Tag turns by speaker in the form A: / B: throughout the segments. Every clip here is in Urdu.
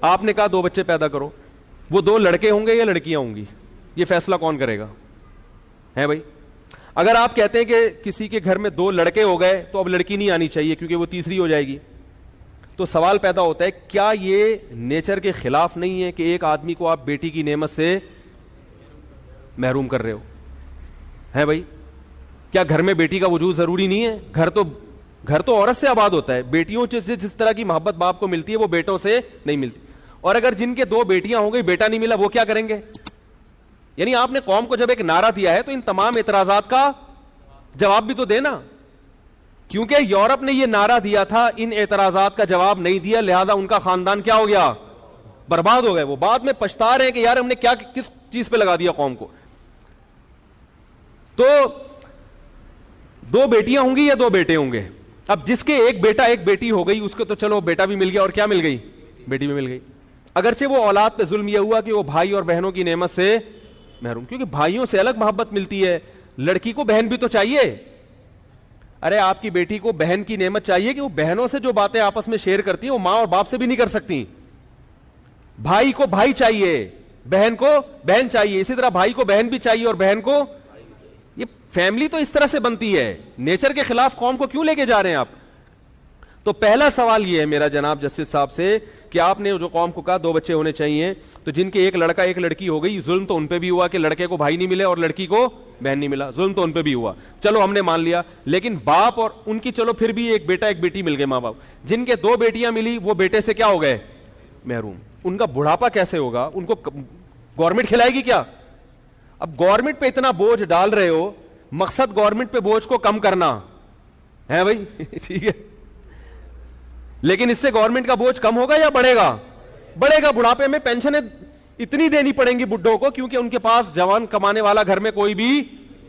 A: آپ نے کہا 2 بچے پیدا کرو, وہ 2 لڑکے ہوں گے یا لڑکیاں ہوں گی, یہ فیصلہ کون کرے گا؟ ہے بھائی. اگر آپ کہتے ہیں کہ کسی کے گھر میں 2 لڑکے ہو گئے تو اب لڑکی نہیں آنی چاہیے کیونکہ وہ تیسری ہو جائے گی, تو سوال پیدا ہوتا ہے کیا یہ نیچر کے خلاف نہیں ہے کہ ایک آدمی کو آپ بیٹی کی نعمت سے محروم کر رہے ہو؟ ہے بھائی, کیا گھر میں بیٹی کا وجود ضروری نہیں ہے؟ گھر تو عورت سے آباد ہوتا ہے, بیٹیوں سے جس طرح کی محبت باپ کو ملتی ہے وہ بیٹوں سے نہیں ملتی. اور اگر جن کے 2 بیٹیاں ہو گئی, بیٹا نہیں ملا, وہ کیا کریں گے؟ یعنی آپ نے قوم کو جب ایک نعرہ دیا ہے تو ان تمام اعتراضات کا جواب بھی تو دینا, کیونکہ یورپ نے یہ نعرہ دیا تھا, ان اعتراضات کا جواب نہیں دیا, لہذا ان کا خاندان کیا ہو گیا؟ برباد ہو گئے. وہ بعد میں پچھتا رہے ہیں کہ یار ہم نے کیا کس چیز پہ لگا دیا قوم کو. تو 2 بیٹیاں ہوں گی یا 2 بیٹے ہوں گے؟ اب جس کے ایک بیٹا ایک بیٹی ہو گئی اس کو تو چلو بیٹا بھی مل گیا, اور کیا مل گئی؟ بیٹی بھی مل گئی. اگرچہ وہ اولاد پہ ظلم یہ ہوا کہ وہ بھائی اور بہنوں کی نعمت سے محروم, کیونکہ بھائیوں سے الگ محبت ملتی ہے, لڑکی کو بہن بھی تو چاہیے. ارے آپ کی بیٹی کو بہن کی نعمت چاہیے کہ وہ بہنوں سے جو باتیں آپس میں شیئر کرتی ہیں وہ ماں اور باپ سے بھی نہیں کر سکتی. بھائی کو بھائی چاہیے, بہن کو بہن چاہیے, اسی طرح بھائی کو بہن بھی چاہیے اور بہن کو. یہ فیملی تو اس طرح سے بنتی ہے, نیچر کے خلاف قوم کو کیوں لے کے جا رہے ہیں آپ؟ تو پہلا سوال یہ ہے میرا جناب جسٹس صاحب سے کہ آپ نے جو قوم کو کہا 2 بچے ہونے چاہیے, تو جن کے ایک لڑکا ایک لڑکی ہو گئی, ظلم تو ان پہ بھی ہوا کہ لڑکے کو بھائی نہیں ملے اور لڑکی کو بہن نہیں ملا, ظلم تو ان پہ بھی ہوا, چلو ہم نے مان لیا. لیکن باپ اور ان کی چلو پھر بھی ایک بیٹا ایک بیٹی مل گئے, ماں باپ. جن کے 2 بیٹیاں ملی وہ بیٹے سے کیا ہو گئے؟ محروم. ان کا بڑھاپا کیسے ہوگا؟ ان کو گورنمنٹ کھلائے گی کیا؟ اب گورنمنٹ پہ اتنا بوجھ ڈال رہے ہو, مقصد گورنمنٹ پہ بوجھ کو کم کرنا ہے بھائی, ٹھیک ہے, لیکن اس سے گورنمنٹ کا بوجھ کم ہوگا یا بڑھے گا؟ بڑھے گا. بڑھاپے میں پینشنیں اتنی دینی پڑیں گی بڈھوں کو, کیونکہ ان کے پاس جوان کمانے والا گھر میں کوئی بھی,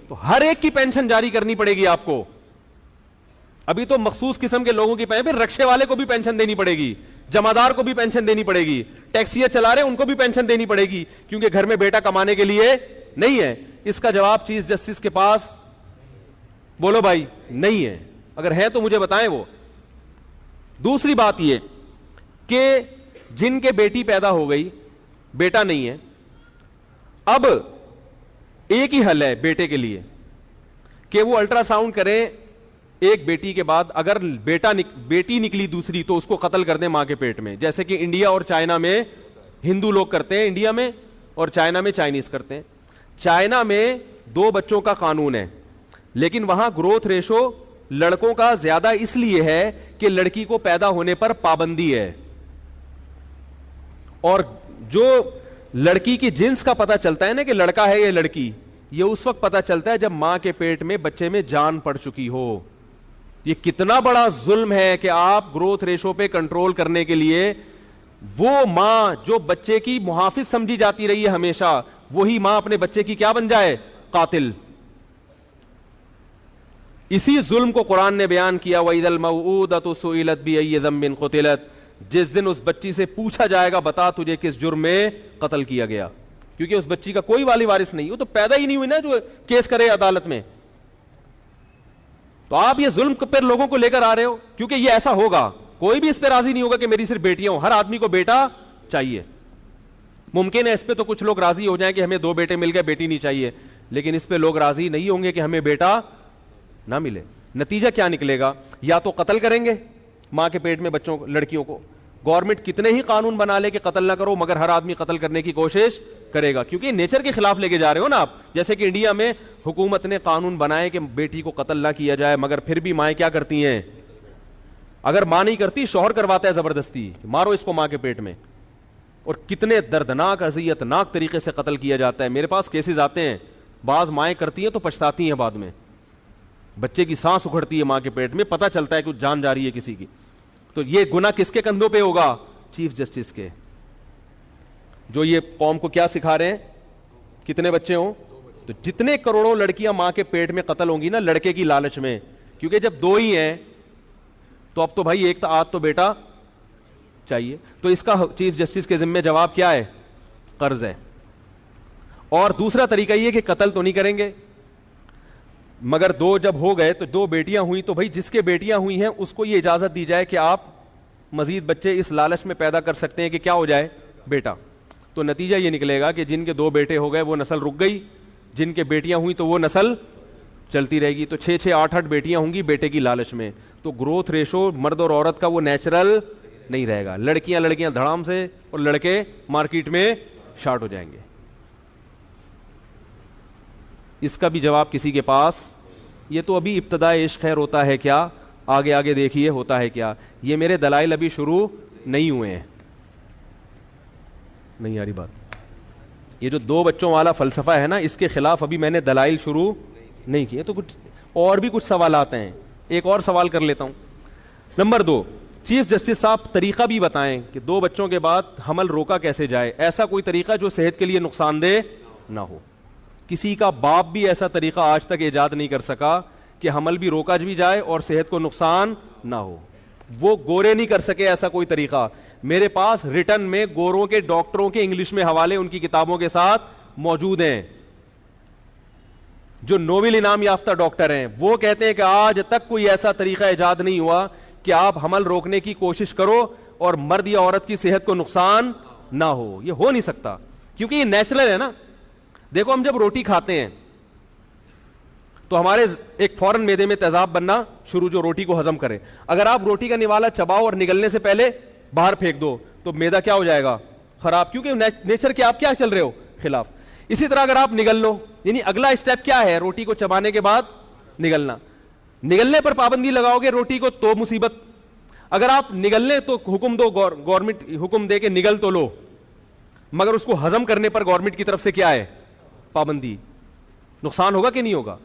A: تو ہر ایک کی پینشن جاری کرنی پڑے گی آپ کو. ابھی تو مخصوص قسم کے لوگوں کی پھر رکشے والے کو بھی پینشن دینی پڑے گی, جمعدار کو بھی پینشن دینی پڑے گی, ٹیکسیاں چلا رہے ان کو بھی پینشن دینی پڑے گی, کیونکہ گھر میں بیٹا کمانے کے لیے نہیں ہے. اس کا جواب چیف جسٹس کے پاس بولو بھائی نہیں ہے. اگر ہے تو مجھے بتائیں وہ. دوسری بات یہ کہ جن کے بیٹی پیدا ہو گئی, بیٹا نہیں ہے, اب ایک ہی حل ہے بیٹے کے لیے کہ وہ الٹرا ساؤنڈ کریں ایک بیٹی کے بعد, اگر بیٹی نکلی دوسری تو اس کو قتل کر دیں ماں کے پیٹ میں, جیسے کہ انڈیا اور چائنا میں ہندو لوگ کرتے ہیں, انڈیا میں, اور چائنا میں چائنیز کرتے ہیں. چائنا میں 2 بچوں کا قانون ہے, لیکن وہاں گروتھ ریشو لڑکوں کا زیادہ اس لیے ہے کہ لڑکی کو پیدا ہونے پر پابندی ہے, اور جو لڑکی کی جنس کا پتہ چلتا ہے نا کہ لڑکا ہے یا لڑکی, یہ اس وقت پتہ چلتا ہے جب ماں کے پیٹ میں بچے میں جان پڑ چکی ہو. یہ کتنا بڑا ظلم ہے کہ آپ گروتھ ریشو پہ کنٹرول کرنے کے لیے وہ ماں جو بچے کی محافظ سمجھی جاتی رہی ہے ہمیشہ, وہی ماں اپنے بچے کی کیا بن جائے؟ قاتل. اسی ظلم کو قرآن نے بیان کیا, وَإِذَا الْمَوْءُودَةُ سُئِلَتْ بِأَيِّ ذَنبٍ قُتِلَتْ, جس دن اس بچی سے پوچھا جائے گا بتا تجھے کس جرم میں قتل کیا گیا, کیونکہ اس بچی کا کوئی والی وارث نہیں, وہ تو پیدا ہی نہیں ہوئی نا جو کیس کرے عدالت میں. تو آپ یہ ظلم پھر لوگوں کو لے کر آ رہے ہو, کیونکہ یہ ایسا ہوگا, کوئی بھی اس پہ راضی نہیں ہوگا کہ میری صرف بیٹیاں ہوں, ہر آدمی کو بیٹا چاہیے. ممکن ہے اس پہ تو کچھ لوگ راضی ہو جائیں کہ ہمیں 2 بیٹے مل گئے, بیٹی نہیں چاہیے, لیکن اس پہ لوگ راضی نہیں ہوں گے کہ ہمیں بیٹا نہ ملے. نتیجہ کیا نکلے گا؟ یا تو قتل کریں گے ماں کے پیٹ میں بچوں لڑکیوں کو, گورنمنٹ کتنے ہی قانون بنا لے کہ قتل نہ کرو, مگر ہر آدمی قتل کرنے کی کوشش کرے گا, کیونکہ نیچر کے خلاف لے کے جا رہے ہو نا آپ. جیسے کہ انڈیا میں حکومت نے قانون بنائے کہ بیٹی کو قتل نہ کیا جائے, مگر پھر بھی مائیں کیا کرتی ہیں؟ اگر ماں نہیں کرتی, شوہر کرواتا ہے زبردستی, مارو اس کو ماں کے پیٹ میں, اور کتنے دردناک اذیت ناک طریقے سے قتل کیا جاتا ہے. میرے پاس کیسز آتے ہیں, بعض مائیں کرتی ہیں تو پچھتاتی ہیں بعد میں, بچے کی سانس اکھڑتی ہے ماں کے پیٹ میں, پتہ چلتا ہے کہ جان جا رہی ہے کسی کی. تو یہ گناہ کس کے کندھوں پہ ہوگا؟ چیف جسٹس کے, جو یہ قوم کو کیا سکھا رہے ہیں, کتنے بچے ہوں. تو جتنے کروڑوں لڑکیاں ماں کے پیٹ میں قتل ہوں گی نا لڑکے کی لالچ میں, کیونکہ جب 2 ہی ہیں تو اب تو بھائی ایک تو بیٹا چاہیے, تو اس کا چیف جسٹس کے ذمہ جواب کیا ہے؟ قرض ہے. اور دوسرا طریقہ یہ کہ قتل تو نہیں کریں گے, مگر 2 جب ہو گئے تو 2 بیٹیاں ہوئی, تو بھائی جس کے بیٹیاں ہوئی ہیں اس کو یہ اجازت دی جائے کہ آپ مزید بچے اس لالچ میں پیدا کر سکتے ہیں کہ کیا ہو جائے بیٹا. تو نتیجہ یہ نکلے گا کہ جن کے 2 بیٹے ہو گئے وہ نسل رک گئی, جن کے بیٹیاں ہوئی تو وہ نسل چلتی رہے گی. تو 6 8 بیٹیاں ہوں گی بیٹے کی لالچ میں, تو گروتھ ریشو مرد اور عورت کا وہ نیچرل نہیں رہے گا. لڑکیاں دھڑام سے اور لڑکے مارکیٹ میں شارٹ ہو جائیں گے. اس کا بھی جواب کسی کے پاس, یہ تو ابھی ابتدائے عشق خیر ہوتا ہے کیا, آگے دیکھیے ہوتا ہے کیا. یہ میرے دلائل ابھی شروع نہیں ہوئے ہیں. نہیں آ رہی بات. یہ جو 2 بچوں والا فلسفہ ہے نا, اس کے خلاف ابھی میں نے دلائل شروع نہیں کیے. تو کچھ اور بھی کچھ سوالات ہیں, ایک اور سوال کر لیتا ہوں. نمبر 2, چیف جسٹس صاحب طریقہ بھی بتائیں کہ 2 بچوں کے بعد حمل روکا کیسے جائے. ایسا کوئی طریقہ جو صحت کے لیے نقصان دہ نہ ہو. کسی کا باپ بھی ایسا طریقہ آج تک ایجاد نہیں کر سکا کہ حمل بھی روکا بھی جائے اور صحت کو نقصان نہ ہو. وہ گورے نہیں کر سکے ایسا کوئی طریقہ. میرے پاس ریٹن میں گوروں کے ڈاکٹروں کے انگلش میں حوالے ان کی کتابوں کے ساتھ موجود ہیں, جو نوبل انعام یافتہ ڈاکٹر ہیں. وہ کہتے ہیں کہ آج تک کوئی ایسا طریقہ ایجاد نہیں ہوا کہ آپ حمل روکنے کی کوشش کرو اور مرد یا عورت کی صحت کو نقصان نہ ہو. یہ ہو نہیں سکتا کیونکہ یہ نیچرل ہے نا. دیکھو ہم جب روٹی کھاتے ہیں تو ہمارے ایک فوراً معدے میں تیزاب بننا شروع, جو روٹی کو ہضم کرے. اگر آپ روٹی کا نوالا چباؤ اور نگلنے سے پہلے باہر پھینک دو تو معدہ کیا ہو جائے گا, خراب, کیونکہ نیچر کے آپ کیا چل رہے ہو, خلاف. اسی طرح اگر آپ نگل لو, یعنی اگلا اسٹیپ کیا ہے, روٹی کو چبانے کے بعد نگلنا. نگلنے پر پابندی لگاؤ گے روٹی کو تو مصیبت. اگر آپ نگلنے تو حکم دو, گورنمنٹ حکم دے کے نگل تو لو, مگر اس کو ہضم کرنے پر گورنمنٹ کی طرف سے کیا ہے, پابندی. نقصان ہوگا کہ نہیں ہوگا؟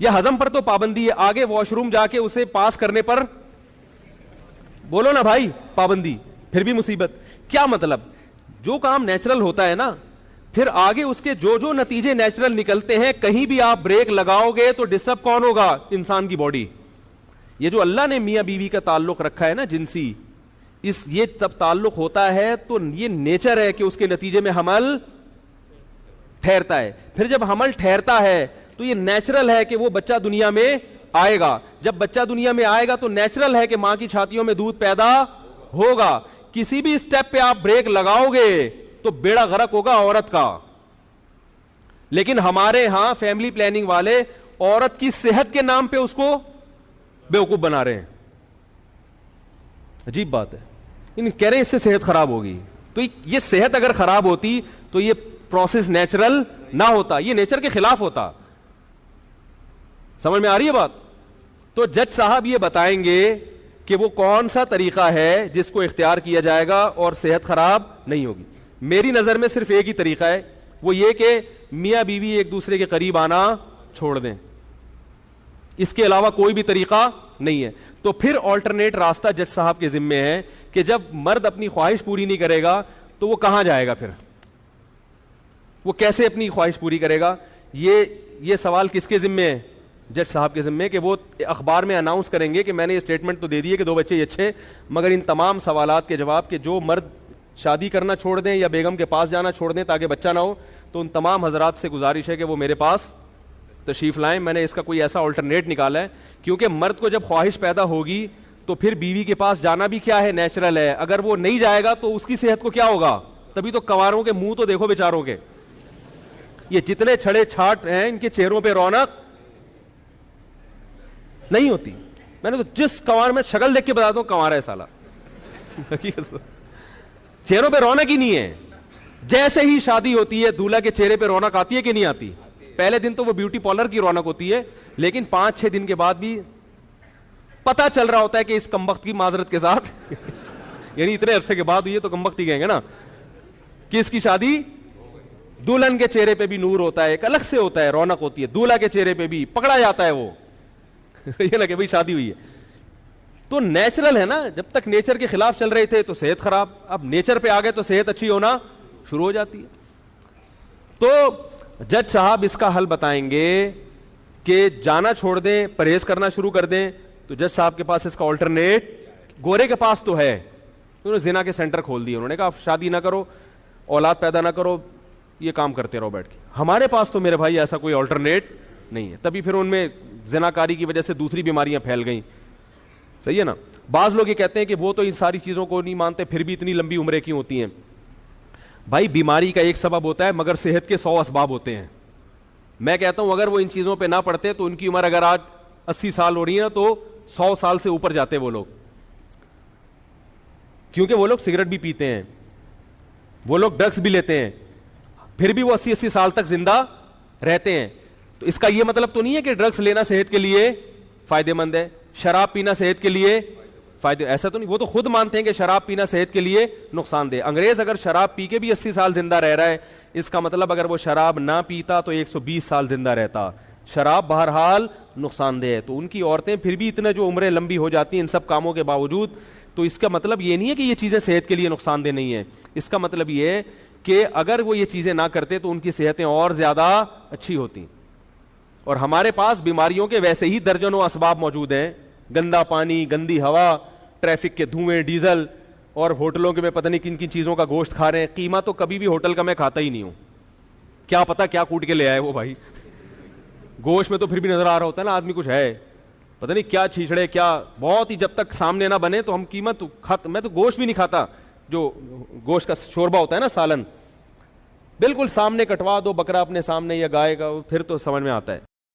A: یا ہضم پر تو پابندی ہے, آگے واش روم جا کے اسے پاس کرنے پر بولو نا بھائی پابندی, پھر بھی مصیبت. کیا مطلب, جو کام نیچرل ہوتا ہے نا, پھر آگے اس کے جو نتیجے نیچرل نکلتے ہیں, کہیں بھی آپ بریک لگاؤ گے تو ڈسٹرب کون ہوگا, انسان کی باڈی. یہ جو اللہ نے میاں بیوی کا تعلق رکھا ہے نا جنسی, یہ تب تعلق ہوتا ہے تو یہ نیچر ہے کہ اس کے نتیجے میں حمل ٹھہرتا ہے. پھر جب حمل ٹھہرتا ہے تو یہ نیچرل ہے کہ وہ بچہ دنیا میں آئے گا. جب بچہ دنیا میں آئے گا تو نیچرل ہے کہ ماں کی چھاتیوں میں دودھ پیدا ہوگا. کسی بھی اسٹیپ پہ آپ بریک لگاؤ گے تو بیڑا غرق ہوگا عورت کا. لیکن ہمارے ہاں فیملی پلاننگ والے عورت کی صحت کے نام پہ اس کو بیوقوف بنا رہے ہیں. عجیب بات ہے, کہہ رہے ہیں اس سے صحت خراب ہوگی. تو یہ صحت اگر خراب ہوتی تو یہ پروسیس نیچرل نہ ہوتا, یہ نیچر کے خلاف ہوتا. سمجھ میں آ رہی ہے بات؟ تو جج صاحب یہ بتائیں گے کہ وہ کون سا طریقہ ہے جس کو اختیار کیا جائے گا اور صحت خراب نہیں ہوگی. میری نظر میں صرف ایک ہی طریقہ ہے, وہ یہ کہ میاں بیوی ایک دوسرے کے قریب آنا چھوڑ دیں. اس کے علاوہ کوئی بھی طریقہ نہیں ہے. تو پھر آلٹرنیٹ راستہ جج صاحب کے ذمے ہے کہ جب مرد اپنی خواہش پوری نہیں کرے گا تو وہ کہاں جائے گا, پھر وہ کیسے اپنی خواہش پوری کرے گا. یہ سوال کس کے ذمے ہے؟ جج صاحب کے ذمے, کہ وہ اخبار میں اناؤنس کریں گے کہ میں نے یہ اسٹیٹمنٹ تو دے دی ہے کہ 2 بچے اچھے, مگر ان تمام سوالات کے جواب کہ جو مرد شادی کرنا چھوڑ دیں یا بیگم کے پاس جانا چھوڑ دیں تاکہ بچہ نہ ہو, تو ان تمام حضرات سے گزارش ہے کہ وہ میرے پاس تشریف لائیں. میں نے اس کا کوئی ایسا آلٹرنیٹ نکالا ہے, کیونکہ مرد کو جب خواہش پیدا ہوگی تو پھر بیوی کے پاس جانا بھی کیا ہے, نیچرل ہے. اگر وہ نہیں جائے گا تو اس کی صحت کو کیا ہوگا؟ تبھی تو کنواروں کے منہ تو دیکھو بیچاروں کے, یہ جتنے چھڑے چھاٹ ہیں ان کے چہروں پہ رونق نہیں ہوتی. میں نے تو جس کنوار میں شکل دیکھ کے بتا دوں کنوارا ہے سالا, چہروں پہ رونق ہی نہیں ہے. جیسے ہی شادی ہوتی ہے دولہا کے چہرے پہ رونق آتی ہے کہ نہیں آتی؟ پہلے دن تو وہ بیوٹی پارلر کی رونق ہوتی ہے, لیکن 5-6 دن کے بعد بھی پتا چل رہا ہوتا ہے کہ اس کمبخت کی معذرت کے ساتھ یعنی اتنے عرصے کے بعد ہوئی ہے تو کمبخت ہی کہیں گے نا کہ اس کی شادی. دلہن کے چہرے پہ بھی نور ہوتا ہے, ایک الگ سے ہوتا ہے, رونق ہوتی ہے. دولہا کے چہرے پہ بھی پکڑا جاتا ہے وہ یہ نہ کہ بھائی شادی ہوئی ہے. تو نیچرل ہے نا, جب تک نیچر کے خلاف چل رہے تھے تو صحت خراب, اب نیچر پہ آ گئے تو صحت اچھی ہونا شروع ہو جاتی ہے. تو جج صاحب اس کا حل بتائیں گے کہ جانا چھوڑ دیں, پرہیز کرنا شروع کر دیں. تو جج صاحب کے پاس اس کا آلٹرنیٹ, گورے کے پاس تو ہے, انہوں نے زنا کے سینٹر کھول دیے. انہوں نے کہا شادی نہ کرو, اولاد پیدا نہ کرو, یہ کام کرتے رہو بیٹھ کے. ہمارے پاس تو میرے بھائی ایسا کوئی آلٹرنیٹ نہیں ہے. تبھی پھر ان میں زنا کاری کی وجہ سے دوسری بیماریاں پھیل گئیں. صحیح ہے نا. بعض لوگ یہ کہتے ہیں کہ وہ تو ان ساری چیزوں کو نہیں مانتے پھر بھی اتنی لمبی عمریں کیوں ہوتی ہیں. بھائی بیماری کا ایک سبب ہوتا ہے مگر صحت کے 100 اسباب ہوتے ہیں. میں کہتا ہوں اگر وہ ان چیزوں پہ نہ پڑتے تو ان کی عمر اگر آج 80 سال ہو رہی ہے نا تو 100 سال سے اوپر جاتے وہ لوگ, کیونکہ وہ لوگ سگریٹ بھی پیتے ہیں, وہ لوگ ڈرگس بھی لیتے ہیں, پھر بھی وہ 80 سال تک زندہ رہتے ہیں. تو اس کا یہ مطلب تو نہیں ہے کہ ڈرگس لینا صحت کے لیے فائدہ مند ہے, شراب پینا صحت کے لیے فائدہ, ایسا تو نہیں. وہ تو خود مانتے ہیں کہ شراب پینا صحت کے لیے نقصان دہ. انگریز اگر شراب پی کے بھی 80 سال زندہ رہ رہا ہے, اس کا مطلب اگر وہ شراب نہ پیتا تو 120 سال زندہ رہتا. شراب بہرحال نقصان دہ ہے. تو ان کی عورتیں پھر بھی اتنا جو عمریں لمبی ہو جاتی ہیں ان سب کاموں کے باوجود, تو اس کا مطلب یہ نہیں ہے کہ یہ چیزیں صحت کے لیے نقصان دہ نہیں ہیں. اس کا مطلب یہ ہے کہ اگر وہ یہ چیزیں نہ کرتے تو ان کی صحتیں اور زیادہ اچھی ہوتی. اور ہمارے پاس بیماریوں کے ویسے ہی درجنوں اسباب موجود ہیں, گندا پانی, گندی ہوا, ٹریفک کے دھوئیں, ڈیزل, اور ہوٹلوں کے میں پتہ نہیں کن کن چیزوں کا گوشت کھا رہے ہیں. قیمہ تو کبھی بھی ہوٹل کا میں کھاتا ہی نہیں ہوں, کیا پتا کیا کوٹ کے لے آئے وہ بھائی. گوشت میں تو پھر بھی نظر آ رہا ہوتا ہے نا آدمی کچھ ہے, پتہ نہیں کیا چھیچڑے کیا, بہت ہی جب تک سامنے نہ بنے تو ہم قیمت میں تو گوشت بھی نہیں کھاتا. جو گوشت کا شوربہ ہوتا ہے نا, سالن, بالکل سامنے کٹوا دو بکرا اپنے سامنے یا گائے کا, پھر تو سمجھ میں آتا ہے.